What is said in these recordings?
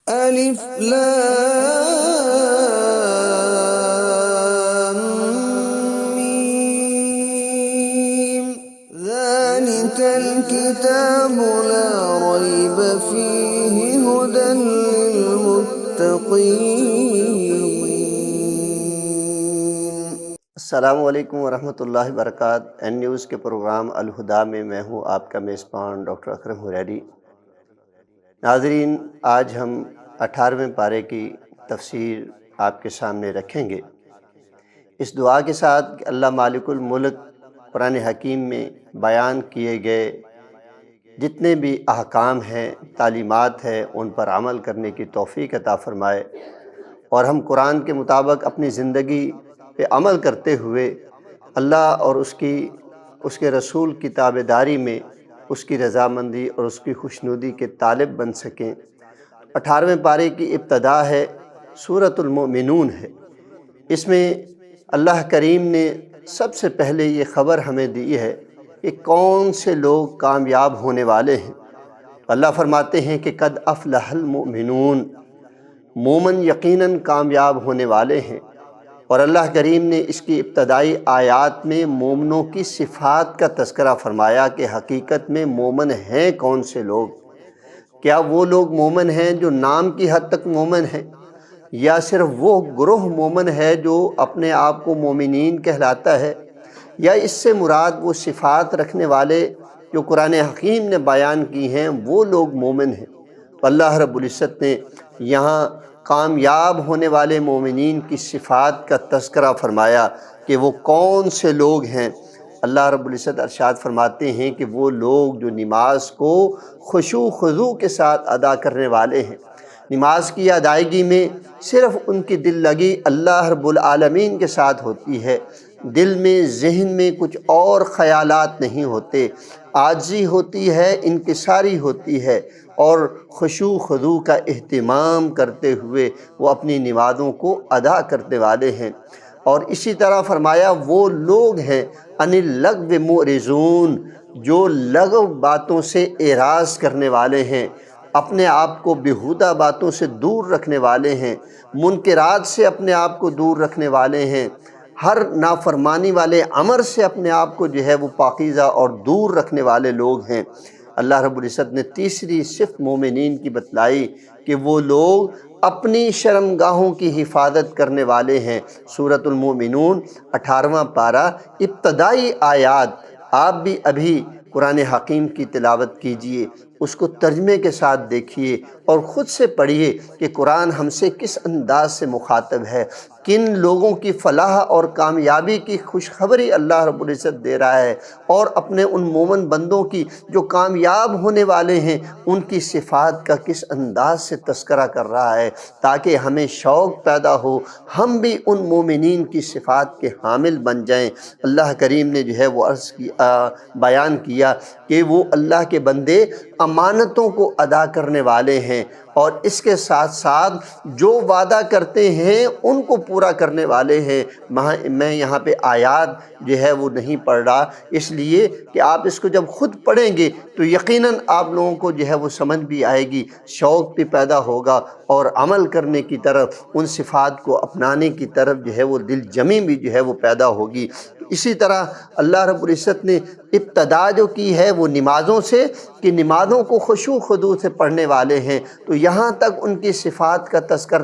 ألف لام ميم ذلك الكتاب لا ريب فيه هدى للمتقين۔ السلام علیکم ورحمۃ اللہ وبرکاتہ۔ این نیوز کے پروگرام الہدا میں میں ہوں آپ کا میزبان ڈاکٹر اکرم حریری۔ ناظرین، آج ہم 18ویں پارے کی تفسیر آپ کے سامنے رکھیں گے، اس دعا کے ساتھ کہ اللہ مالک الملک قرآن حکیم میں بیان کیے گئے جتنے بھی احکام ہیں، تعلیمات ہیں، ان پر عمل کرنے کی توفیق عطا فرمائے، اور ہم قرآن کے مطابق اپنی زندگی پہ عمل کرتے ہوئے اللہ اور اس کے رسول کی تابعداری میں اس کی رضامندی اور اس کی خوشنودی کے طالب بن سکیں۔ 18ویں پارے کی ابتدا ہے، سورۃ المؤمنون ہے۔ اس میں اللہ کریم نے سب سے پہلے یہ خبر ہمیں دی ہے کہ کون سے لوگ کامیاب ہونے والے ہیں۔ اللہ فرماتے ہیں کہ قد افلح المؤمنون، مومن یقیناً کامیاب ہونے والے ہیں۔ اور اللہ کریم نے اس کی ابتدائی آیات میں مومنوں کی صفات کا تذکرہ فرمایا کہ حقیقت میں مومن ہیں کون سے لوگ۔ کیا وہ لوگ مومن ہیں جو نام کی حد تک مومن ہیں، یا صرف وہ گروہ مومن ہے جو اپنے آپ کو مومنین کہلاتا ہے، یا اس سے مراد وہ صفات رکھنے والے جو قرآن حکیم نے بیان کی ہیں وہ لوگ مومن ہیں؟ اللہ رب العزت نے یہاں کامیاب ہونے والے مومنین کی صفات کا تذکرہ فرمایا کہ وہ کون سے لوگ ہیں۔ اللہ رب العزت ارشاد فرماتے ہیں کہ وہ لوگ جو نماز کو خشوع و خضوع کے ساتھ ادا کرنے والے ہیں۔ نماز کی ادائیگی میں صرف ان کی دل لگی اللہ رب العالمین کے ساتھ ہوتی ہے، دل میں ذہن میں کچھ اور خیالات نہیں ہوتے، عاجزی ہوتی ہے، انکساری ہوتی ہے، اور خشوع و خضوع کا اہتمام کرتے ہوئے وہ اپنی نمازوں کو ادا کرنے والے ہیں۔ اور اسی طرح فرمایا وہ لوگ ہیں عن اللغو معرضون، جو لغو باتوں سے اعراض کرنے والے ہیں، اپنے آپ کو بیہودہ باتوں سے دور رکھنے والے ہیں، منکرات سے اپنے آپ کو دور رکھنے والے ہیں، ہر نافرمانی والے عمل سے اپنے آپ کو جو ہے وہ پاکیزہ اور دور رکھنے والے لوگ ہیں۔ اللہ رب العزت نے تیسری صفت مومنین کی بتلائی کہ وہ لوگ اپنی شرمگاہوں کی حفاظت کرنے والے ہیں۔ سورۃ المؤمنون 18واں پارہ، ابتدائی آیات۔ آپ بھی ابھی قرآن حکیم کی تلاوت کیجئے، اس کو ترجمے کے ساتھ دیکھیے اور خود سے پڑھیے کہ قرآن ہم سے کس انداز سے مخاطب ہے، کن لوگوں کی فلاح اور کامیابی کی خوشخبری اللہ رب العزت دے رہا ہے، اور اپنے ان مومن بندوں کی جو کامیاب ہونے والے ہیں ان کی صفات کا کس انداز سے تذکرہ کر رہا ہے، تاکہ ہمیں شوق پیدا ہو، ہم بھی ان مومنین کی صفات کے حامل بن جائیں۔ اللہ کریم نے جو ہے وہ بیان کیا کہ وہ اللہ کے بندے امانتوں کو ادا کرنے والے ہیں، اور اس کے ساتھ ساتھ جو وعدہ کرتے ہیں ان کو پورا کرنے والے ہیں۔ میں یہاں پہ آیات جو ہے وہ نہیں پڑھ رہا، اس لیے کہ آپ اس کو جب خود پڑھیں گے تو یقیناً آپ لوگوں کو جو ہے وہ سمجھ بھی آئے گی، شوق بھی پیدا ہوگا، اور عمل کرنے کی طرف، ان صفات کو اپنانے کی طرف جو ہے وہ دل جمی بھی جو ہے وہ پیدا ہوگی۔ اسی طرح اللہ رب العزت نے ابتدا جو کی ہے وہ نمازوں سے، کہ نمازوں کو خشوع و خضوع سے پڑھنے والے ہیں، تو یہاں تک ان کی صفات کا تذکر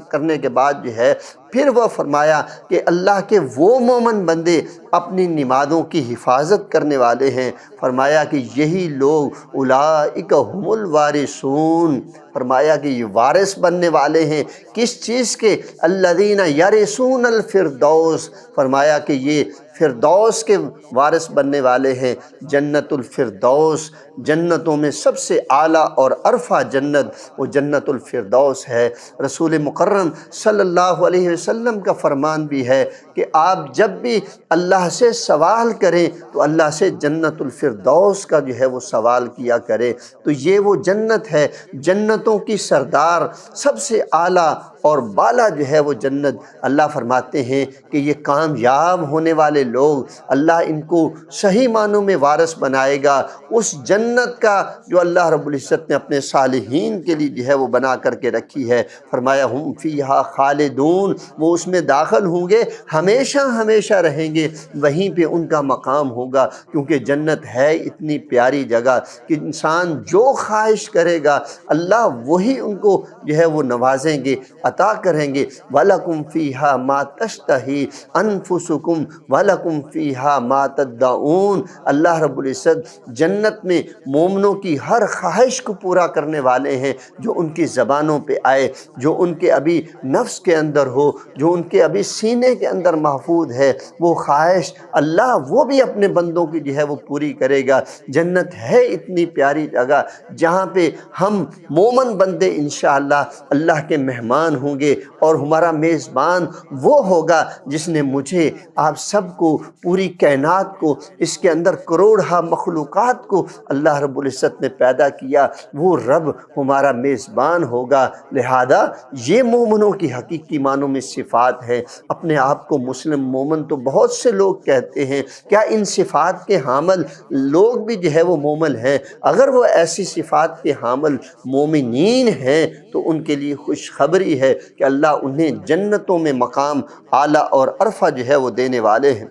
کرنے کے بعد جو ہے پھر وہ فرمایا کہ اللہ کے وہ مومن بندے اپنی نمازوں کی حفاظت کرنے والے ہیں۔ فرمایا کہ یہی لوگ اولئک هم الوارثون، فرمایا کہ یہ وارث بننے والے ہیں کس چیز کے؟ الذین یرثون الفردوس، فرمایا کہ یہ فردوس کے وارث بننے والے ہیں، جنت الفردوس، جنتوں میں سب سے اعلیٰ اور عرفہ جنت وہ جنت الفردوس ہے۔ رسول مکرم صلی اللہ علیہ وسلم کا فرمان بھی ہے کہ آپ جب بھی اللہ سے سوال کریں تو اللہ سے جنت الفردوس کا جو ہے وہ سوال کیا کریں۔ تو یہ وہ جنت ہے، جنتوں کی سردار، سب سے اعلیٰ اور بالا جو ہے وہ جنت۔ اللہ فرماتے ہیں کہ یہ کامیاب ہونے والے لوگ اللہ ان کو صحیح معنوں میں وارث بنائے گا اس جنت کا جو اللہ رب العزت نے اپنے صالحین کے لیے جو ہے وہ بنا کر کے رکھی ہے۔ فرمایا ہم فیہا خالدون، وہ اس میں داخل ہوں گے، ہمیشہ ہمیشہ رہیں گے، وہیں پہ ان کا مقام ہوگا، کیونکہ جنت ہے اتنی پیاری جگہ کہ انسان جو خواہش کرے گا اللہ وہی ان کو جو ہے وہ نوازیں گے، عطا کریں گے۔ وَلَكُمْ فِيهَا مَا تَشْتَهِي أَنفُسُكُمْ وَلَكُمْ فِيهَا مَا تَدَّعُونَ۔ اللہ رب العزت جنت میں مومنوں کی ہر خواہش کو پورا کرنے والے ہیں، جو ان کی زبانوں پہ آئے، جو ان کے ابھی نفس کے اندر ہو، جو ان کے ابھی سینے کے اندر محفوظ ہے، وہ خواہش اللہ وہ بھی اپنے بندوں کی جو ہے وہ پوری کرے گا۔ جنت ہے اتنی پیاری جگہ جہاں پہ ہم مومن بندے انشاءاللہ اللہ کے مہمان ہوں گے، اور ہمارا میزبان وہ ہوگا جس نے مجھے آپ سب کو، پوری کائنات کو، اس کے اندر کروڑہا مخلوقات کو اللہ رب العزت نے پیدا کیا، وہ رب ہمارا میزبان ہوگا۔ لہذا یہ مومنوں کی حقیقی معنوں میں صفات ہے۔ اپنے آپ کو مسلم مومن تو بہت سے لوگ کہتے ہیں، کیا ان صفات کے حامل لوگ بھی جو ہے وہ مومن ہیں؟ اگر وہ ایسی صفات کے حامل مومنین ہیں تو ان کے لیے خوشخبری ہے کہ اللہ انہیں جنتوں میں مقام اعلیٰ اور عرفہ جو ہے وہ دینے والے ہیں۔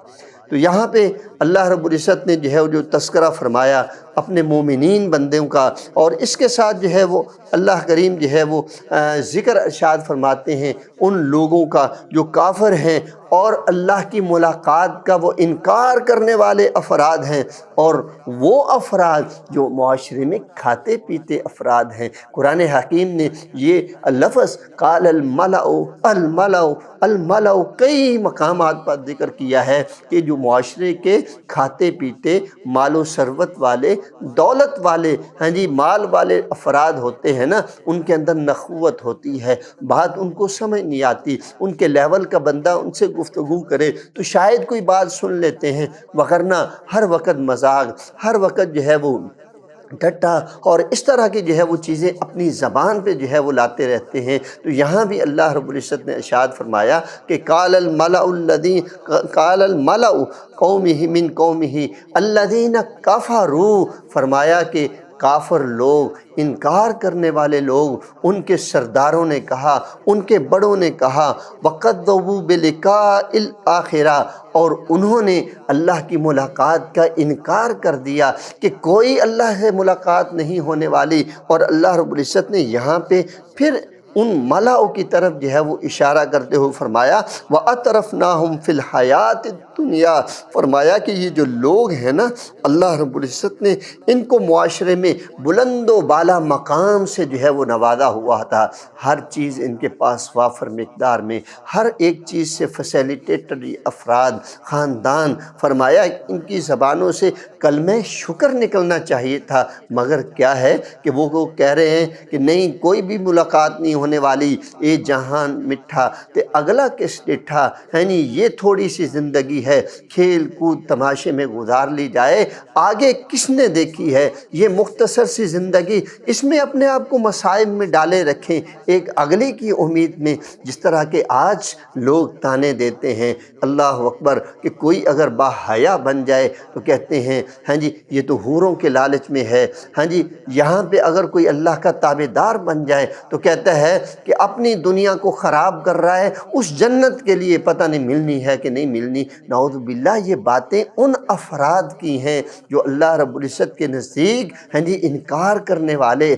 تو یہاں پہ اللہ رب العزت نے جو ہے جو تذکرہ فرمایا اپنے مومنین بندوں کا، اور اس کے ساتھ جو ہے وہ اللہ کریم جو ہے وہ ذکر ارشاد فرماتے ہیں ان لوگوں کا جو کافر ہیں اور اللہ کی ملاقات کا وہ انکار کرنے والے افراد ہیں، اور وہ افراد جو معاشرے میں کھاتے پیتے افراد ہیں۔ قرآن حکیم نے یہ لفظ قال الملأ الملأ الملأ کئی مقامات پر ذکر کیا ہے کہ جو معاشرے کے کھاتے پیتے مال و ثروت والے دولت والے مال والے افراد ہوتے ہیں نا، ان کے اندر نخوت ہوتی ہے، بات ان کو سمجھ نہیں آتی، ان کے لیول کا بندہ ان سے گفتگو کرے تو شاید کوئی بات سن لیتے ہیں، وگرنہ ہر وقت مذاق، ہر وقت جو ہے وہ ٹھٹا اور اس طرح کی جو ہے وہ چیزیں اپنی زبان پہ جو ہے وہ لاتے رہتے ہیں۔ تو یہاں بھی اللہ رب العزت نے ارشاد فرمایا کہ قال الملأ قومہ من قومہ الذین کفروا، فرمایا کہ کافر لوگ، انکار کرنے والے لوگ، ان کے سرداروں نے کہا، ان کے بڑوں نے کہا وَقَذَّبُوا بِلِقَاءِ الْآخِرَةِ، اور انہوں نے اللہ کی ملاقات کا انکار کر دیا کہ کوئی اللہ سے ملاقات نہیں ہونے والی۔ اور اللہ رب العزت نے یہاں پہ پھر ان ملاؤں کی طرف جو ہے وہ اشارہ کرتے ہوئے فرمایا وَأَتْرَفْنَاهُمْ فِي الْحَيَاةِ الدُّنْيَا، فرمایا کہ یہ جو لوگ ہیں نا، اللہ رب العزت نے ان کو معاشرے میں بلند و بالا مقام سے جو ہے وہ نوازا ہوا تھا، ہر چیز ان کے پاس وافر مقدار میں، ہر ایک چیز سے فیسیلیٹیٹری افراد، خاندان، فرمایا ان کی زبانوں سے کلمہ شکر نکلنا چاہیے تھا، مگر کیا ہے کہ وہ کہہ رہے ہیں کہ نہیں کوئی بھی ملاقات نہیں ہونے والی، اے جہان مٹھا تے اگلا کس ڈٹھا، یعنی یہ تھوڑی سی زندگی ہے، کھیل کود تماشے میں گزار لی جائے، آگے کس نے دیکھی ہے؟ یہ مختصر سی زندگی، اس میں اپنے آپ کو مصائب میں ڈالے رکھیں ایک اگلی کی امید میں، جس طرح کہ آج لوگ تانے دیتے ہیں اللہ اکبر کہ کوئی اگر باحیا بن جائے تو کہتے ہیں یہ تو حوروں کے لالچ میں ہے، یہاں پہ اگر کوئی اللہ کا تابعدار بن جائے تو کہتا ہے کہ اپنی دنیا کو خراب کر رہا ہے، اس جنت کے لیے پتہ نہیں ملنی ہے کہ نہیں ملنی۔ نعوذ باللہ، یہ باتیں ان افراد کی ہیں جو اللہ رب العزت کے نزدیک انکار کرنے والے،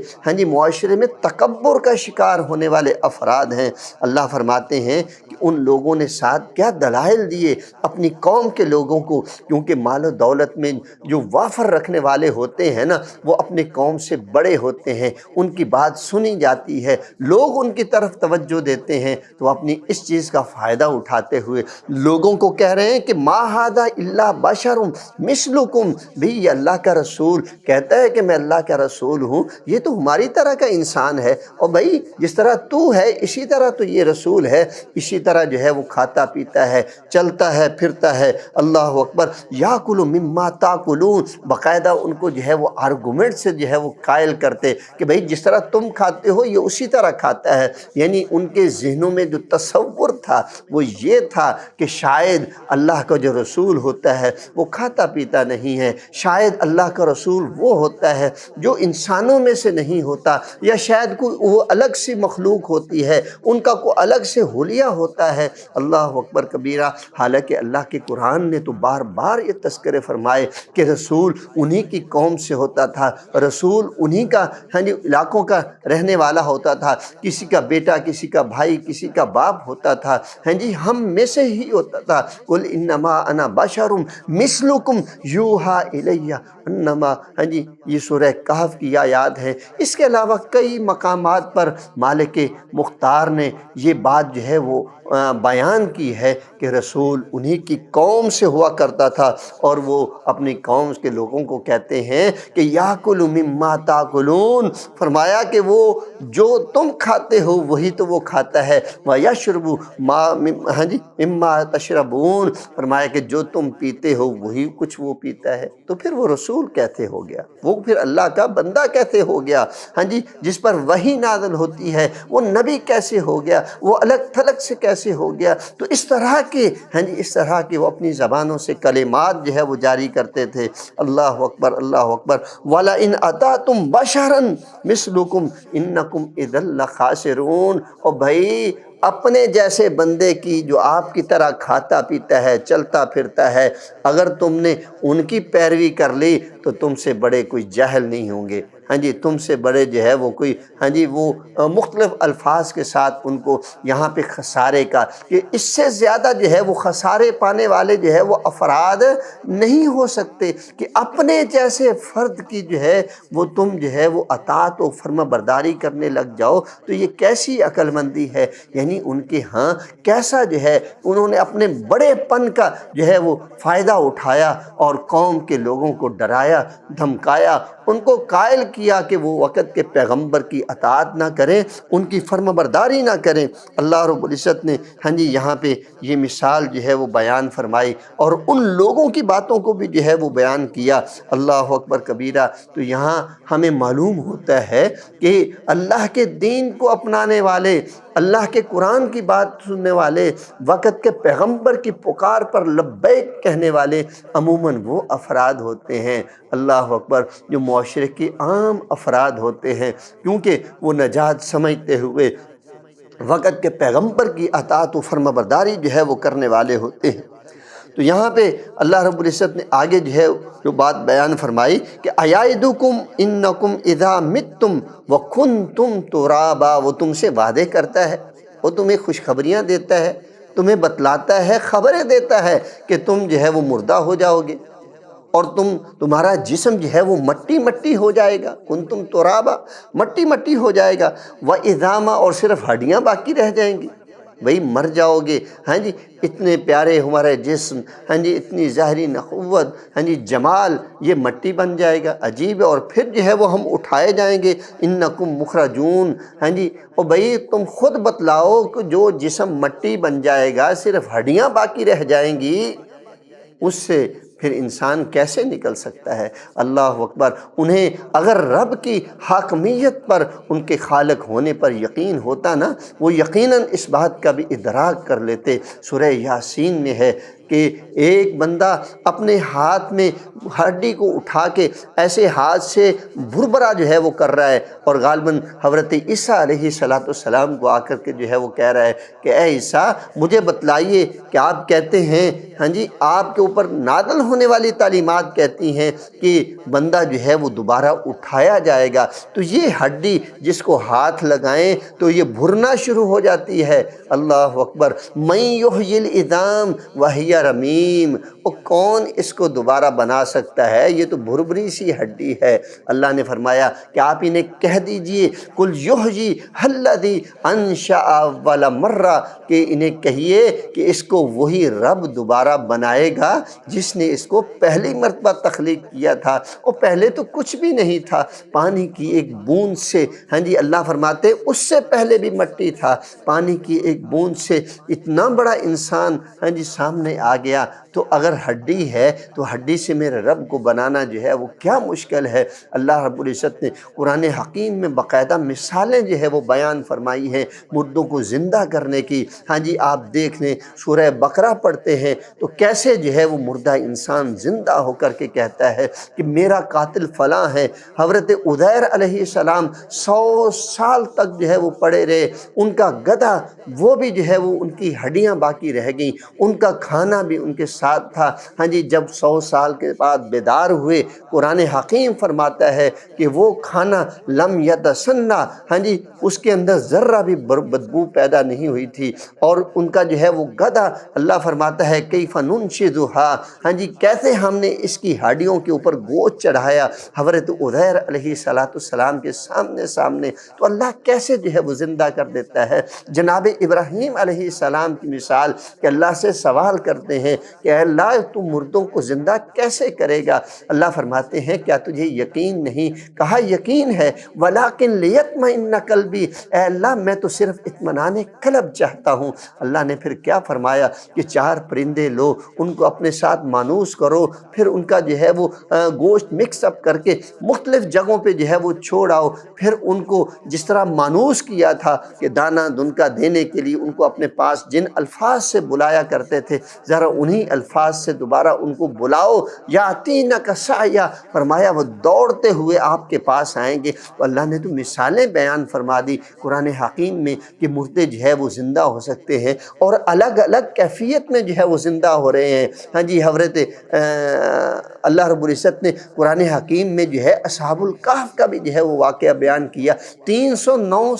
معاشرے میں تکبر کا شکار ہونے والے افراد ہیں۔ اللہ فرماتے ہیں کہ ان لوگوں نے ساتھ کیا دلائل دیے اپنی قوم کے لوگوں کو، کیونکہ مال و دولت میں جو وافر رکھنے والے ہوتے ہیں نا، وہ اپنے قوم سے بڑے ہوتے ہیں، ان کی بات سنی جاتی ہے، لوگ ان کی طرف توجہ دیتے ہیں، تو اپنی اس چیز کا فائدہ اٹھاتے ہوئے لوگوں کو کہہ رہے ہیں کہ ما ھذا الا بشر مثلکم، بھی یہ اللہ کا رسول کہتا ہے کہ میں اللہ کا رسول ہوں، یہ تو ہماری طرح کا انسان ہے، اور بھائی جس طرح تو ہے اسی طرح تو یہ رسول ہے، اسی طرح جو ہے وہ کھاتا پیتا ہے، چلتا ہے پھرتا ہے۔ اللہ اکبر، یاکل مما تاکلون، باقاعدہ ان کو جو ہے وہ آرگومنٹ سے جو ہے وہ قائل کرتے کہ بھائی جس طرح تم کھاتے ہو یہ اسی طرح کھاتا آتا ہے، یعنی ان کے ذہنوں میں جو تصور تھا وہ یہ تھا کہ شاید اللہ کا جو رسول ہوتا ہے وہ کھاتا پیتا نہیں ہے، شاید اللہ کا رسول وہ ہوتا ہے جو انسانوں میں سے نہیں ہوتا، یا شاید کوئی وہ الگ سی مخلوق ہوتی ہے، ان کا کوئی الگ سے حلیہ ہوتا ہے۔ اللہ اکبر کبیرہ۔ حالانکہ اللہ کے قرآن نے تو بار بار یہ تذکرے فرمائے کہ رسول انہی کی قوم سے ہوتا تھا، رسول انہی کا علاقوں کا رہنے والا ہوتا تھا، کسی کا بیٹا، کسی کا بھائی، کسی کا باپ ہوتا تھا، ہم میں سے ہی ہوتا تھا۔ قل انما انا بشر مثلکم یوحی الی انما، یہ سورہ کہف کی آیات ہے۔ اس کے علاوہ کئی مقامات پر مالک مختار نے یہ بات جو ہے وہ بیان کی ہے کہ رسول انہی کی قوم سے ہوا کرتا تھا، اور وہ اپنی قوم کے لوگوں کو کہتے ہیں کہ یاکل مما تاکلون، فرمایا کہ وہ جو تم کھاتے ہو وہی تو وہ کھاتا ہے، وَيَشْرُبُ مما تشربون، فرمایا کہ جو تم پیتے ہو وہی کچھ وہ پیتا ہے۔ تو پھر وہ رسول کیسے ہو گیا؟ وہ پھر اللہ کا بندہ کیسے ہو گیا؟ جس پر وحی نازل ہوتی ہے وہ نبی کیسے ہو گیا؟ وہ الگ تھلگ سے کیسے ہو گیا؟ تو اس طرح کے وہ اپنی زبانوں سے کلمات جو ہے وہ جاری کرتے تھے۔ اللہ اکبر، اللہ اکبر۔ وَلَئِنْ أَتَاتُمْ بَشَرًا مِثْلُكُمْ إِنَّكُمْ إِذًا لَخَاسِرُونَ۔ اور بھائی اپنے جیسے بندے کی جو آپ کی طرح کھاتا پیتا ہے، چلتا پھرتا ہے، اگر تم نے ان کی پیروی کر لی تو تم سے بڑے کوئی جاہل نہیں ہوں گے، تم سے بڑے جو ہے وہ کوئی وہ مختلف الفاظ کے ساتھ ان کو یہاں پہ خسارے کا، کہ اس سے زیادہ جو ہے وہ خسارے پانے والے جو ہے وہ افراد نہیں ہو سکتے، کہ اپنے جیسے فرد کی جو ہے وہ تم جو ہے وہ اطاعت و فرما برداری کرنے لگ جاؤ، تو یہ کیسی عقل مندی ہے؟ یعنی ان کے ہاں کیسا جو ہے انہوں نے اپنے بڑے پن کا جو ہے وہ فائدہ اٹھایا اور قوم کے لوگوں کو ڈرایا، دھمکایا، ان کو قائل کیا کہ وہ وقت کے پیغمبر کی اطاعت نہ کریں، ان کی فرما برداری نہ کریں۔ اللہ رب العزت نے یہاں پہ یہ مثال جو ہے وہ بیان فرمائی، اور ان لوگوں کی باتوں کو بھی جو ہے وہ بیان کیا۔ اللہ اکبر کبیرہ۔ تو یہاں ہمیں معلوم ہوتا ہے کہ اللہ کے دین کو اپنانے والے، اللہ کے قرآن کی بات سننے والے، وقت کے پیغمبر کی پکار پر لبیک کہنے والے عموماً وہ افراد ہوتے ہیں، اللہ اکبر، جو معاشرے کے عام افراد ہوتے ہیں، کیونکہ وہ نجات سمجھتے ہوئے وقت کے پیغمبر کی اطاعت و فرما برداری جو ہے وہ کرنے والے ہوتے ہیں۔ تو یہاں پہ اللہ رب العزت نے آگے جو ہے جو بات بیان فرمائی کہ اَیَعِدُکُمْ إِنَّکُمْ إِذَا مِتْتُمْ وَكُنْتُمْ تُرَابًا، وہ تم سے وعدے کرتا ہے، وہ تمہیں خوشخبریاں دیتا ہے، تمہیں بتلاتا ہے، خبریں دیتا ہے کہ تم جو ہے وہ مردہ ہو جاؤ گے، اور تمہارا جسم جو ہے وہ مٹی مٹی ہو جائے گا، کنتم ترابا، مٹی مٹی ہو جائے گا، وَإِذَامًا، اور صرف ہڈیاں باقی رہ جائیں گی، بھئی مر جاؤ گے۔ اتنے پیارے ہمارے جسم، اتنی ظاہری نخوت، جمال، یہ مٹی بن جائے گا، عجیب ہے، اور پھر جو ہے وہ ہم اٹھائے جائیں گے، انکم مخرجون۔ اور بھئی تم خود بتلاؤ کہ جو جسم مٹی بن جائے گا، صرف ہڈیاں باقی رہ جائیں گی، اس سے پھر انسان کیسے نکل سکتا ہے؟ اللہ اکبر۔ انہیں اگر رب کی حاکمیت پر، ان کے خالق ہونے پر یقین ہوتا نا، وہ یقیناً اس بات کا بھی ادراک کر لیتے۔ سورہ یاسین میں ہے کہ ایک بندہ اپنے ہاتھ میں ہڈی کو اٹھا کے ایسے ہاتھ سے بھربھرا جو ہے وہ کر رہا ہے، اور غالباً حضرت عیسیٰ علیہ السلام کو آ کر کے جو ہے وہ کہہ رہا ہے کہ اے عیسیٰ مجھے بتلائیے کہ آپ کہتے ہیں، آپ کے اوپر نازل ہونے والی تعلیمات کہتی ہیں کہ بندہ جو ہے وہ دوبارہ اٹھایا جائے گا، تو یہ ہڈی جس کو ہاتھ لگائیں تو یہ بھرنا شروع ہو جاتی ہے۔ اللہ اکبر۔ مَن یحیی العظام وہی رمیم، وہ کون اس کو دوبارہ بنا سکتا ہے؟ یہ تو بھربری سی ہڈی ہے۔ اللہ نے فرمایا کہ آپ انہیں کہہ دیجئے قل یحیی الذی انشأ اول مرہ، کہ انہیں کہیے کہ اس کو وہی رب دوبارہ بنائے گا جس نے اس کو پہلی مرتبہ تخلیق کیا تھا، اور پہلے تو کچھ بھی نہیں تھا، پانی کی ایک بوند سے، اللہ فرماتے اس سے پہلے بھی مٹی تھا، پانی کی ایک بوند سے اتنا بڑا انسان سامنے آ گیا۔ تو اگر ہڈی ہے تو ہڈی سے میرے رب کو بنانا جو ہے وہ کیا مشکل ہے۔ اللہ رب العزت نے قرآن حکیم میں باقاعدہ مثالیں جو ہے وہ بیان فرمائی ہیں مردوں کو زندہ کرنے کی۔ ہاں جی، آپ دیکھ لیں سورہ بقرہ پڑھتے ہیں تو کیسے جو ہے وہ مردہ انسان زندہ ہو کر کے کہتا ہے کہ میرا قاتل فلاں ہے۔ حضرت عزیر علیہ السلام 100 سال تک جو ہے وہ پڑے رہے، ان کا گدھا وہ بھی جو ہے وہ ان کی ہڈیاں باقی رہ گئیں، ان کا کھانا بھی ان کے ساتھ تھا۔ ہاں جی، جب 100 سال کے بعد بیدار ہوئے، قرآن حکیم فرماتا ہے کہ وہ کھانا لم یتسنہ، ہاں جی، اس کے اندر ذرہ بھی بدبو پیدا نہیں ہوئی تھی، اور ان کا جو ہے وہ گدھا، اللہ فرماتا ہے کیف ننشزھا، ہاں جی، کیسے ہم نے اس کی ہڈیوں کے اوپر گوشت چڑھایا حضرت عزیر علیہ السلام کے سامنے، تو اللہ کیسے جو ہے وہ زندہ کر دیتا ہے۔ جناب ابراہیم علیہ السلام کی مثال کہ اللہ سے سوال کرتے ہیں کہ اے اللہ تو مردوں کو زندہ کیسے کرے گا؟ اللہ فرماتے ہیں کیا تجھے یقین نہیں؟ کہا یقین ہے، ولیکن لیطمئن قلبی، اے اللہ میں تو صرف اطمینان قلب چاہتا ہوں۔ اللہ نے پھر کیا فرمایا کہ 4 پرندے لو، ان کو اپنے ساتھ مانوس کرو، پھر ان کا جو ہے وہ گوشت مکس اپ کر کے مختلف جگہوں پہ جو ہے وہ چھوڑ آؤ، پھر ان کو جس طرح مانوس کیا تھا کہ دانہ دنکا دینے کے لیے ان کو اپنے پاس جن الفاظ سے بلایا کرتے تھے، ذرا انہی الفاظ سے دوبارہ ان کو بلاؤ، یاتینک سعیا، فرمایا وہ دوڑتے ہوئے آپ کے پاس آئیں گے۔ تو اللہ نے تو مثالیں بیان فرما دی قرآن حکیم میں کہ مردے جو ہے وہ زندہ ہو سکتے ہیں، اور الگ الگ کیفیت میں جو ہے وہ زندہ ہو رہے ہیں۔ ہاں جی، حضرت اللہ رب العزت نے قرآن حکیم میں جو ہے اصحاب الکہف کا بھی جو ہے وہ واقعہ بیان کیا۔ 309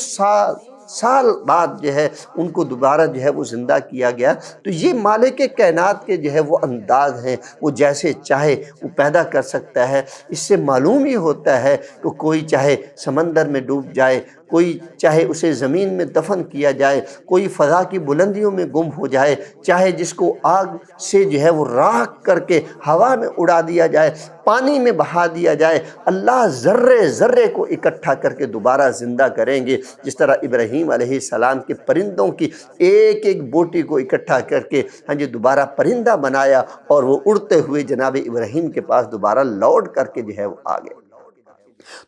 سال بعد جو ہے ان کو دوبارہ جو ہے وہ زندہ کیا گیا۔ تو یہ مالک کائنات کے جو ہے وہ انداز ہیں، وہ جیسے چاہے وہ پیدا کر سکتا ہے۔ اس سے معلوم یہ ہوتا ہے کہ کوئی چاہے سمندر میں ڈوب جائے، کوئی چاہے اسے زمین میں دفن کیا جائے، کوئی فضا کی بلندیوں میں گم ہو جائے، چاہے جس کو آگ سے جو ہے وہ راکھ کر کے ہوا میں اڑا دیا جائے، پانی میں بہا دیا جائے، اللہ ذرے ذرے کو اکٹھا کر کے دوبارہ زندہ کریں گے۔ جس طرح ابراہیم علیہ السلام کے پرندوں کی ایک ایک بوٹی کو اکٹھا کر کے ہاں جی دوبارہ پرندہ بنایا، اور وہ اڑتے ہوئے جناب ابراہیم کے پاس دوبارہ لوٹ کر کے جو ہے وہ آ گئے۔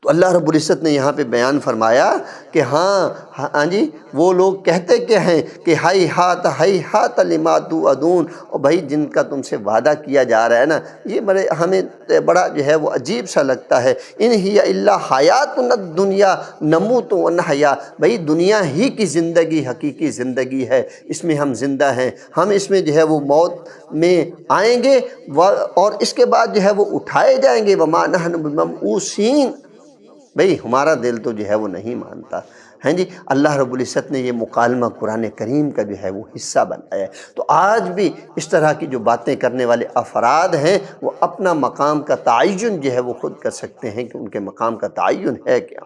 تو اللہ رب العزت نے یہاں پہ بیان فرمایا کہ ہاں جی، وہ لوگ کہتے کیا ہیں کہ ہائی ہاتھ لما توعدون، اور بھائی جن کا تم سے وعدہ کیا جا رہا ہے نا، یہ ہمیں بڑا جو ہے وہ عجیب سا لگتا ہے۔ ان ہی الا حیاتنا الدنیا نموت ونحیا، بھائی دنیا ہی کی زندگی حقیقی زندگی ہے، اس میں ہم زندہ ہیں، ہم اس میں جو ہے وہ موت میں آئیں گے اور اس کے بعد جو ہے وہ اٹھائے جائیں گے۔ وما نحن بمبعوثین، بھئی ہمارا دل تو جو ہے وہ نہیں مانتا۔ ہیں جی، اللہ رب العزت نے یہ مکالمہ قرآن کریم کا جو ہے وہ حصہ بنایا ہے۔ تو آج بھی اس طرح کی جو باتیں کرنے والے افراد ہیں وہ اپنا مقام کا تعین جو ہے وہ خود کر سکتے ہیں کہ ان کے مقام کا تعین ہے کیا۔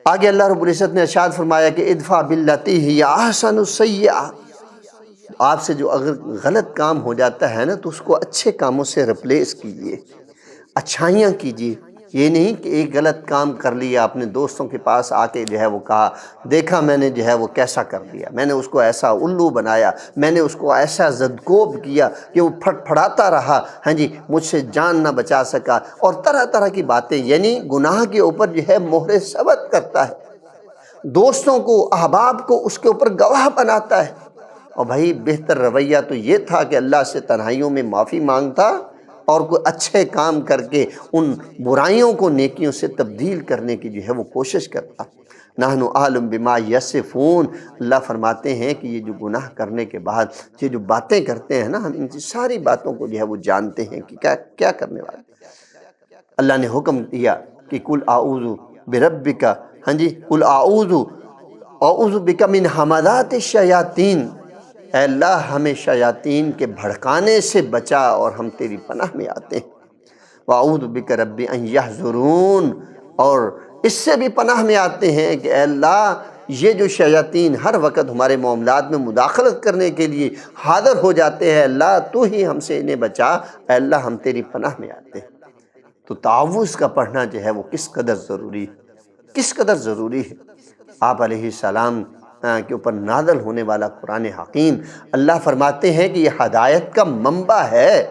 آگے اللہ رب العزت نے ارشاد فرمایا کہ ادفع باللتی ہی احسن السیئہ، آپ سے جو اگر غلط کام ہو جاتا ہے نا تو اس کو اچھے کاموں سے ریپلیس کیجئے، اچھائیاں کیجئے۔ یہ نہیں کہ ایک غلط کام کر لیا، اپنے دوستوں کے پاس آ کے جو ہے وہ کہا دیکھا میں نے جو ہے وہ کیسا کر دیا، میں نے اس کو ایسا الو بنایا، میں نے اس کو ایسا زدکوب کیا کہ وہ پھٹ پھڑاتا رہا، ہاں جی مجھ سے جان نہ بچا سکا، اور طرح طرح کی باتیں، یعنی گناہ کے اوپر جو ہے مہر ثبت کرتا ہے، دوستوں کو احباب کو اس کے اوپر گواہ بناتا ہے۔ اور بھائی بہتر رویہ تو یہ تھا کہ اللہ سے تنہائیوں میں معافی مانگتا اور کوئی اچھے کام کر کے ان برائیوں کو نیکیوں سے تبدیل کرنے کی جو ہے وہ کوشش کرتا۔ نحن اعلم بما یصفون، اللہ فرماتے ہیں کہ یہ جو گناہ کرنے کے بعد یہ جو باتیں کرتے ہیں نا، ہم ان ساری باتوں کو جو ہے وہ جانتے ہیں کہ کیا کرنے والے۔ اللہ نے حکم دیا کہ قل اعوذ بربک، ہاں جی قل اعوذ بک من ہمزات الشیاطین، اے اللہ ہمیں شیاطین کے بھڑکانے سے بچا اور ہم تیری پناہ میں آتے ہیں۔ وَأَعُوذُ بِكَ رَبِّ أَن يَحْضُرُونَ، اور اس سے بھی پناہ میں آتے ہیں کہ اے اللہ یہ جو شیاطین ہر وقت ہمارے معاملات میں مداخلت کرنے کے لیے حاضر ہو جاتے ہیں، اللہ تو ہی ہم سے انہیں بچا، اے اللہ ہم تیری پناہ میں آتے ہیں۔ تو تعوذ کا پڑھنا جو ہے وہ کس قدر ضروری ہے، کس قدر ضروری ہے۔ آپ علیہ السلام کے اوپر نازل ہونے والا قرآن حکیم، اللہ فرماتے ہیں کہ یہ ہدایت کا منبع ہے،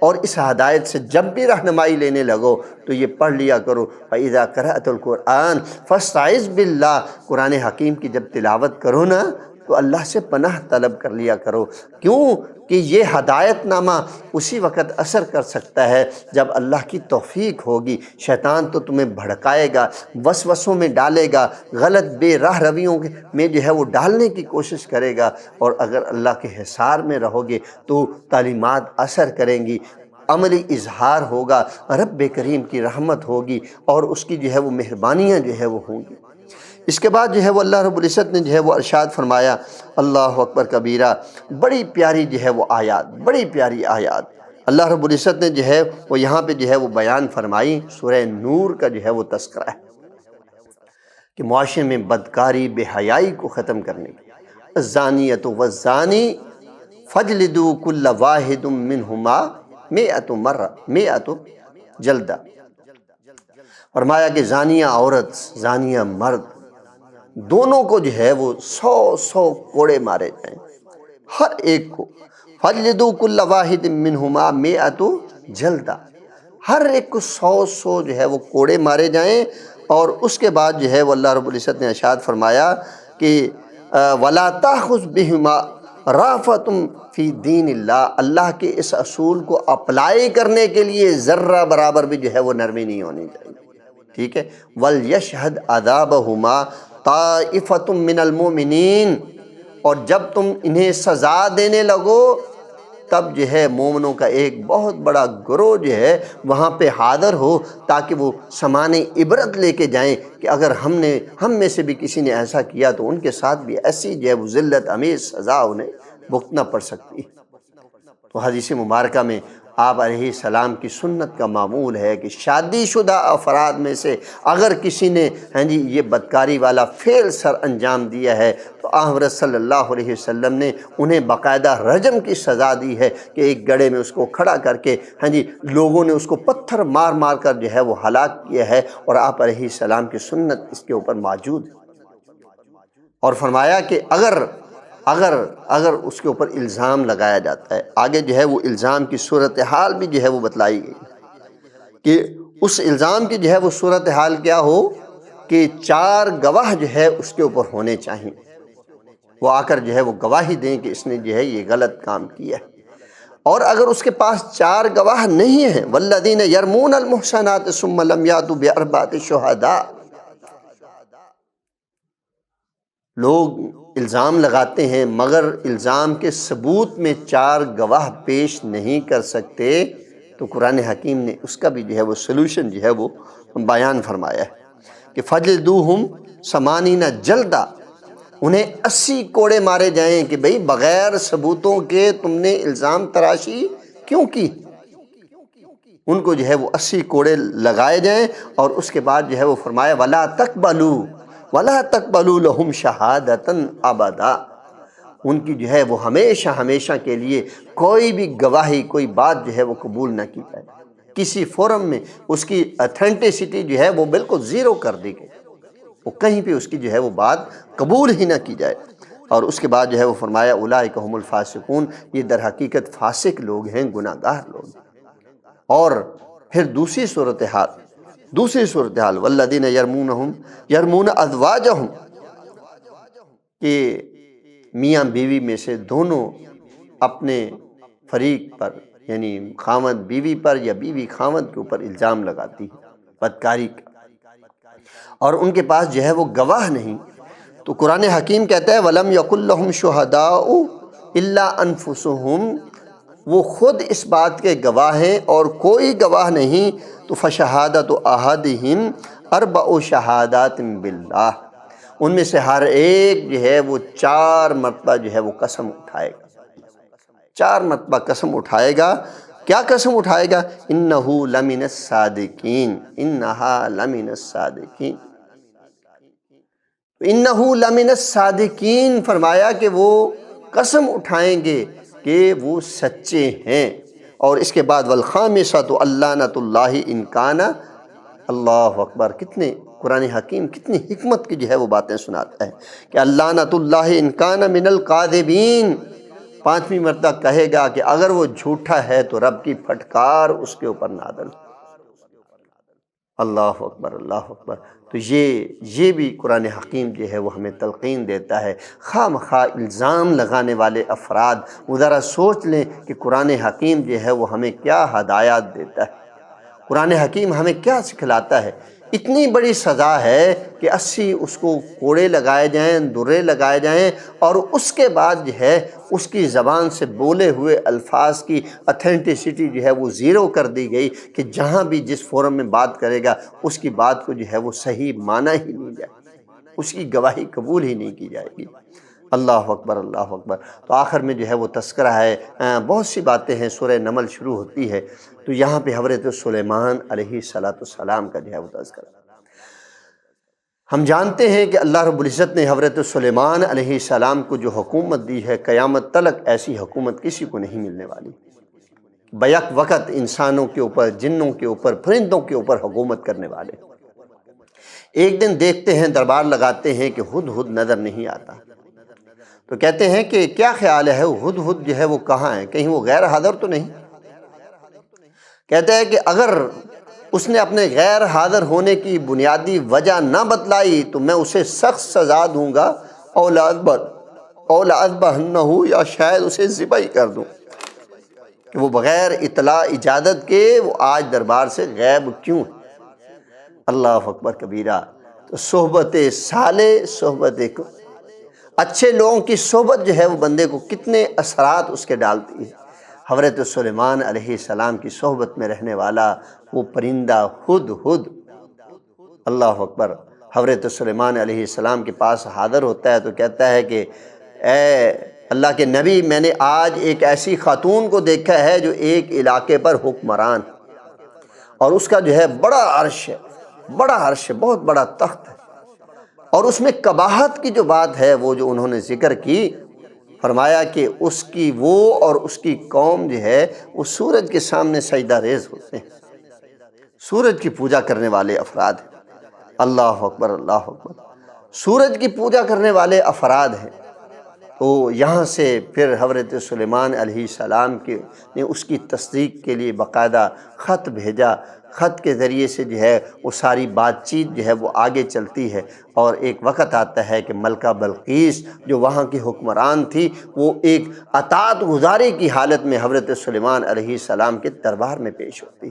اور اس ہدایت سے جب بھی رہنمائی لینے لگو تو یہ پڑھ لیا کرو، فَإِذَا قَرَأْتَ الْقُرْآنَ فَاسْتَعِذْ بِاللَّهِ، قرآن حکیم کی جب تلاوت کرو نا تو اللہ سے پناہ طلب کر لیا کرو۔ کیوں کہ یہ ہدایت نامہ اسی وقت اثر کر سکتا ہے جب اللہ کی توفیق ہوگی۔ شیطان تو تمہیں بھڑکائے گا، وسوسوں میں ڈالے گا، غلط بے راہ رویوں میں جو ہے وہ ڈالنے کی کوشش کرے گا، اور اگر اللہ کے حصار میں رہو گے تو تعلیمات اثر کریں گی، عملی اظہار ہوگا، رب کریم کی رحمت ہوگی، اور اس کی جو ہے وہ مہربانیاں جو ہے وہ ہوں گی۔ اس کے بعد جو ہے وہ اللہ رب العزت نے جو ہے وہ ارشاد فرمایا، اللہ اکبر کبیرہ، بڑی پیاری جو ہے وہ آیات، بڑی پیاری آیات اللہ رب العزت نے جو ہے وہ یہاں پہ جو ہے وہ بیان فرمائی۔ سورہ نور کا جو ہے وہ تذکرہ ہے کہ معاشرے میں بدکاری، بے حیائی کو ختم کرنے کی، الزانیۃ والزانی فاجلدوا کل واحد منہما 100 مرہ، 100 جلدہ۔ فرمایا کہ زانیہ عورت، زانیہ مرد، دونوں کو جو ہے وہ 100 کوڑے مارے جائیں، ہر ایک کو۔ فَجْلِدُوا كُلَّ وَاحِدٍ مِّنْهُمَا 100 جلدہ، ہر ایک کو 100 جو ہے وہ کوڑے مارے جائیں۔ اور اس کے بعد جو ہے وہ اللہ رب العزت نے ارشاد فرمایا کہ وَلَا تَأْخُذْ بِهِمَا رَأْفَةٌ فِي دِينِ اللَّهِ، اللہ کے اس اصول کو اپلائی کرنے کے لیے ذرہ برابر بھی جو ہے وہ نرمی نہیں ہونی چاہیے، ٹھیک ہے۔ وَلْيَشْهَدْ عَذَابَهُمَا طَائِفَةٌ مِّنَ الْمُؤْمِنِينَ، اور جب تم انہیں سزا دینے لگو تب جو ہے مومنوں کا ایک بہت بڑا گروہ جو ہے وہاں پہ حاضر ہو، تاکہ وہ سامان عبرت لے کے جائیں کہ اگر ہم میں سے بھی کسی نے ایسا کیا تو ان کے ساتھ بھی ایسی جو ہے وہ ذلت امیز سزا انہیں بھگتنا پڑ سکتی ہے۔ تو حدیث مبارکہ میں آپ علیہ السلام کی سنت کا معمول ہے کہ شادی شدہ افراد میں سے اگر کسی نے یہ بدکاری والا فعل سر انجام دیا ہے تو حضرت صلی اللہ علیہ وسلم نے انہیں باقاعدہ رجم کی سزا دی ہے کہ ایک گڑھے میں اس کو کھڑا کر کے لوگوں نے اس کو پتھر مار مار کر جو ہے وہ ہلاک کیا ہے، اور آپ علیہ السلام کی سنت اس کے اوپر موجود ہے۔ اور فرمایا کہ اگر اس کے اوپر الزام لگایا جاتا ہے، آگے جو ہے وہ الزام کی صورتحال بھی جو ہے وہ بتلائی گئی کہ اس الزام کی جو ہے وہ صورتحال کیا ہو کہ 4 گواہ جو ہے اس کے اوپر ہونے چاہیے، وہ آ کر جو ہے وہ گواہی دیں کہ اس نے جو ہے یہ غلط کام کیا ہے۔ اور اگر اس کے پاس 4 گواہ نہیں ہیں، والذین یرمون المحصنات ثم لم یاتوا باربعۃ شہداء، لوگ الزام لگاتے ہیں مگر الزام کے ثبوت میں 4 گواہ پیش نہیں کر سکتے، تو قرآن حکیم نے اس کا بھی جو ہے وہ سلوشن جو ہے وہ بیان فرمایا ہے کہ فَجْلِدُوهُمْ 80 جلدہ، انہیں 80 کوڑے مارے جائیں کہ بھئی بغیر ثبوتوں کے تم نے الزام تراشی کیوں کی۔ ان کو جو ہے وہ 80 کوڑے لگائے جائیں، اور اس کے بعد جو ہے وہ فرمایا وَلَا تَقْبَلُوا لَهُمْ شَهَادَةً أَبَدًا، ان کی جو ہے وہ ہمیشہ کے لیے کوئی بھی گواہی، کوئی بات جو ہے وہ قبول نہ کی جائے، کسی فورم میں اس کی اتھینٹسٹی جو ہے وہ بالکل زیرو کر دی گئی، وہ کہیں پہ اس کی جو ہے وہ بات قبول ہی نہ کی جائے۔ اور اس کے بعد جو ہے وہ فرمایا اولئک هم الفاسقون، یہ در حقیقت فاسق لوگ ہیں، گناہ گار لوگ ہیں۔ اور پھر دوسری صورتحال والذین یرمون ازواجہم، کہ میاں بیوی میں سے دونوں اپنے فریق پر، یعنی خاوند بیوی پر یا بیوی خاوند کے اوپر الزام لگاتی ہے بدکاری کا، اور ان کے پاس جو ہے وہ گواہ نہیں، تو قرآن حکیم کہتا ہے وَلَمْ يَكُنْ لَهُمْ شُهَدَاءُ إِلَّا أَنفُسُهُمْ، وہ خود اس بات کے گواہ ہیں اور کوئی گواہ نہیں، تو فَشَهَادَةُ أَحَدِهِمْ 4 شہادات باللہ، ان میں سے ہر ایک جو ہے وہ 4 مرتبہ جو ہے وہ قسم اٹھائے گا، 4 مرتبہ قسم اٹھائے گا۔ کیا قسم اٹھائے گا؟ إِنَّهُ لَمِنَ الصَّادِقِينَ، إِنَّهَا لَمِنَ الصَّادِقِينَ، إِنَّهُ لَمِنَ الصَّادِقِينَ، فرمایا کہ وہ قسم اٹھائیں گے کہ وہ سچے ہیں۔ اور اس کے بعد وَالْخَامِسَةُ اللَّعْنَةُ اللَّهِ إِنْ كَانَ، اللہ اکبر، کتنے قرآن حکیم کتنی حکمت کی جو ہے وہ باتیں سناتا ہے کہ اللعنۃ اللہ ان کان من الکاذبین، 5ویں مرتبہ کہے گا کہ اگر وہ جھوٹا ہے تو رب کی پھٹکار اس کے اوپر نازل۔ اللہ اکبر، اللہ اکبر۔ تو یہ بھی قرآن حکیم جو ہے وہ ہمیں تلقین دیتا ہے۔ خواہ مخواہ الزام لگانے والے افراد وہ ذرا سوچ لیں کہ قرآن حکیم جو ہے وہ ہمیں کیا ہدایات دیتا ہے، قرآن حکیم ہمیں کیا سکھلاتا ہے۔ اتنی بڑی سزا ہے کہ 80 اس کو کوڑے لگائے جائیں، درے لگائے جائیں، اور اس کے بعد جو ہے اس کی زبان سے بولے ہوئے الفاظ کی اتھینٹسٹی جو ہے وہ زیرو کر دی گئی کہ جہاں بھی جس فورم میں بات کرے گا اس کی بات کو جو ہے وہ صحیح مانا ہی نہیں جائے، اس کی گواہی قبول ہی نہیں کی جائے گی۔ اللہ اکبر، اللہ اکبر۔ تو آخر میں جو ہے وہ تذکرہ ہے، بہت سی باتیں ہیں، سورہ نمل شروع ہوتی ہے تو یہاں پہ حضرت سلیمان علیہ السلام کا جو ہے وہ تذکرہ۔ ہم جانتے ہیں کہ اللہ رب العزت نے حضرت سلیمان علیہ السلام کو جو حکومت دی ہے، قیامت تلک ایسی حکومت کسی کو نہیں ملنے والی۔ بیک وقت انسانوں کے اوپر، جنوں کے اوپر، پرندوں کے اوپر حکومت کرنے والے۔ ایک دن دیکھتے ہیں، دربار لگاتے ہیں کہ ہدہد نظر نہیں آتا، تو کہتے ہیں کہ کیا خیال ہے ہدہد جو ہے وہ کہاں ہے، کہیں وہ غیر حاضر تو نہیں؟ کہتے ہیں کہ اگر اس نے اپنے غیر حاضر ہونے کی بنیادی وجہ نہ بتلائی تو میں اسے سخت سزا دوں گا، اولٰذبحنہ، یا شاید اسے ذبح ہی کر دوں، کہ وہ بغیر اطلاع اجازت کے وہ آج دربار سے غائب کیوں ہے۔ اللہ اکبر کبیرہ۔ تو صحبت صالح، صحبت اچھے لوگوں کی صحبت جو ہے وہ بندے کو کتنے اثرات اس کے ڈالتی ہے۔ حضرت سلیمان علیہ السلام کی صحبت میں رہنے والا وہ پرندہ ہدہد، اللہ اکبر، حضرت سلیمان علیہ السلام کے پاس حاضر ہوتا ہے تو کہتا ہے کہ اے اللہ کے نبی، میں نے آج ایک ایسی خاتون کو دیکھا ہے جو ایک علاقے پر حکمران، اور اس کا جو ہے بڑا عرش ہے، بڑا عرش ہے، بہت بڑا تخت ہے، اور اس میں قباحت کی جو بات ہے وہ جو انہوں نے ذکر کی، فرمایا کہ اس کی وہ اور اس کی قوم جو ہے وہ سورج کے سامنے سجدہ ریز ہوتے ہیں، سورج کی پوجا کرنے والے افراد ہیں۔ اللہ اکبر، اللہ اکبر۔ سورج کی پوجا کرنے والے افراد ہیں۔ تو یہاں سے پھر حضرت سلیمان علیہ السلام نے اس کی تصدیق کے لیے باقاعدہ خط بھیجا، خط کے ذریعے سے جو ہے وہ ساری بات چیت جو ہے وہ آگے چلتی ہے، اور ایک وقت آتا ہے کہ ملکہ بلقیس جو وہاں کی حکمران تھی وہ ایک اطاعت گزاری کی حالت میں حضرت سلیمان علیہ السلام کے دربار میں پیش ہوتی،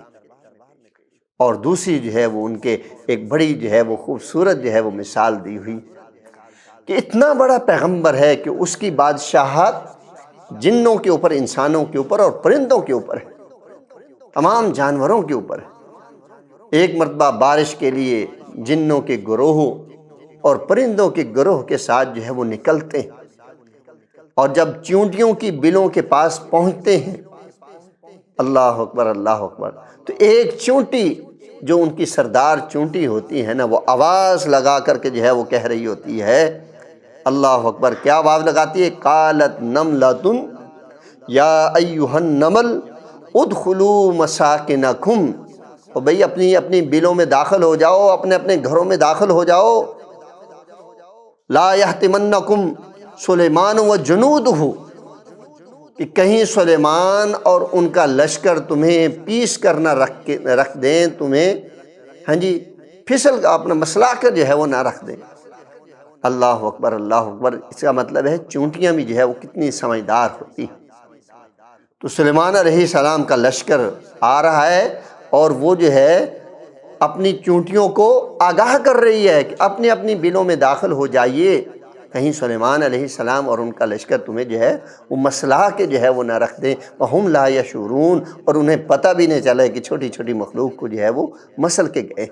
اور دوسری جو ہے وہ ان کے ایک بڑی جو ہے وہ خوبصورت جو ہے وہ مثال دی ہوئی کہ اتنا بڑا پیغمبر ہے کہ اس کی بادشاہت جنوں کے اوپر، انسانوں کے اوپر اور پرندوں کے اوپر ہے، تمام جانوروں کے اوپر ہے۔ ایک مرتبہ بارش کے لیے جنوں کے گروہ اور پرندوں کے گروہ کے ساتھ جو ہے وہ نکلتے ہیں، اور جب چونٹیوں کی بلوں کے پاس پہنچتے ہیں، اللہ اکبر، اللہ اکبر، تو ایک چونٹی جو ان کی سردار چونٹی ہوتی ہے نا، وہ آواز لگا کر کے جو ہے وہ کہہ رہی ہوتی ہے، اللہ اکبر، کیا آواز لگاتی ہے؟ قالت نملۃ یا ایھا النمل ادخلوا مساکنکم، اور بھئی اپنی اپنی بلوں میں داخل ہو جاؤ، اپنے اپنے گھروں میں داخل ہو جاؤ، لا یحطمنکم سلیمان وجنودہ، کہ کہیں سلیمان اور ان کا لشکر تمہیں پیس کر نہ رکھ دیں، تمہیں ہاں جی پھسل اپنا مسلا کر جو ہے وہ نہ رکھ دیں۔ اللہ اکبر، اللہ اکبر۔ اس کا مطلب ہے چونٹیاں بھی جو ہے وہ کتنی سمجھدار ہوتی ہیں۔ تو سلیمان علیہ السلام کا لشکر آ رہا ہے اور وہ جو ہے اپنی چونٹیوں کو آگاہ کر رہی ہے کہ اپنی اپنی بلوں میں داخل ہو جائیے، کہیں سلیمان علیہ السلام اور ان کا لشکر تمہیں جو ہے وہ مسلا کے جو ہے وہ نہ رکھ دیں، وَهُمْ لَا يَشْعُرُونَ، اور انہیں پتہ بھی نہیں چلے کہ چھوٹی چھوٹی مخلوق کو جو ہے وہ مسل کے گئے۔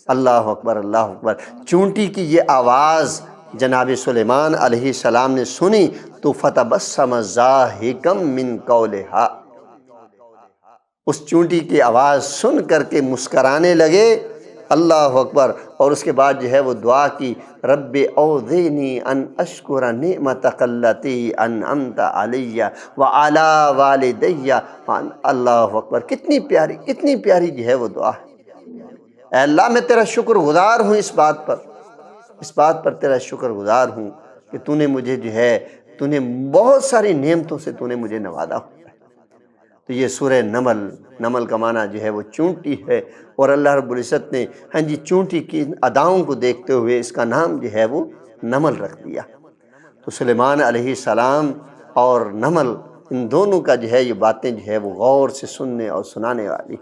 اللہ اکبر، اللہ اکبر۔ چونٹی کی یہ آواز جناب سلیمان علیہ السلام نے سنی تو فَتَبَسَّمَ ضَاحِكًا مِّن قَوْلِهَا، اس چونٹی کی آواز سن کر کے مسکرانے لگے، اللہ اکبر، اور اس کے بعد جو ہے وہ دعا کی، رب اوزعنی ان اشکر نعمتک التی انعمت علی وعلی والدی، اللہ اکبر، کتنی پیاری جو ہے وہ دعا ہے۔ اے اللہ میں تیرا شکر گزار ہوں اس بات پر تیرا شکر گزار ہوں کہ تو نے مجھے جو ہے تو نے بہت ساری نعمتوں سے تو نے مجھے نوازا ہوا ہے۔ تو یہ سورہ نمل کا معنی جو ہے وہ چونٹی ہے، اور اللہ رب العزت نے چونٹی کی اداؤں کو دیکھتے ہوئے اس کا نام جو ہے وہ نمل رکھ دیا۔ تو سلیمان علیہ السلام اور نمل، ان دونوں کا جو ہے یہ باتیں جو ہے وہ غور سے سننے اور سنانے والی۔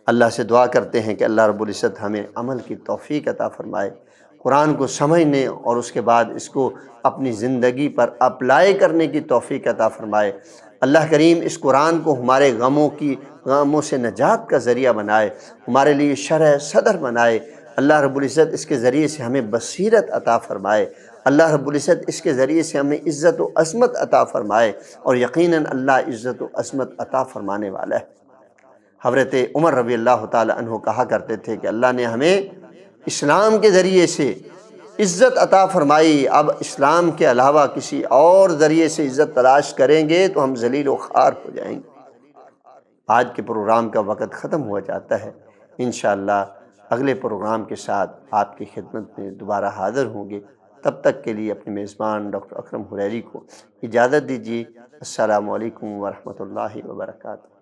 اللہ سے دعا کرتے ہیں کہ اللہ رب العزت ہمیں عمل کی توفیق عطا فرمائے، قرآن کو سمجھنے اور اس کے بعد اس کو اپنی زندگی پر اپلائی کرنے کی توفیق عطا فرمائے۔ اللہ کریم اس قرآن کو ہمارے غموں سے نجات کا ذریعہ بنائے، ہمارے لیے شرح صدر بنائے۔ اللہ رب العزت اس کے ذریعے سے ہمیں بصیرت عطا فرمائے، اللہ رب العزت اس کے ذریعے سے ہمیں عزت و عظمت عطا فرمائے، اور یقیناً اللہ عزت و عظمت عطا فرمانے والا ہے۔ حضرت عمر رضی اللہ تعالی عنہ کہا کرتے تھے کہ اللہ نے ہمیں اسلام کے ذریعے سے عزت عطا فرمائی، اب اسلام کے علاوہ کسی اور ذریعے سے عزت تلاش کریں گے تو ہم ذلیل و خوار ہو جائیں گے۔ آج کے پروگرام کا وقت ختم ہوا جاتا ہے، انشاءاللہ اگلے پروگرام کے ساتھ آپ کی خدمت میں دوبارہ حاضر ہوں گے۔ تب تک کے لیے اپنے میزبان ڈاکٹر اکرم حریری کو اجازت دیجیے۔ السلام علیکم ورحمۃ اللہ وبرکاتہ۔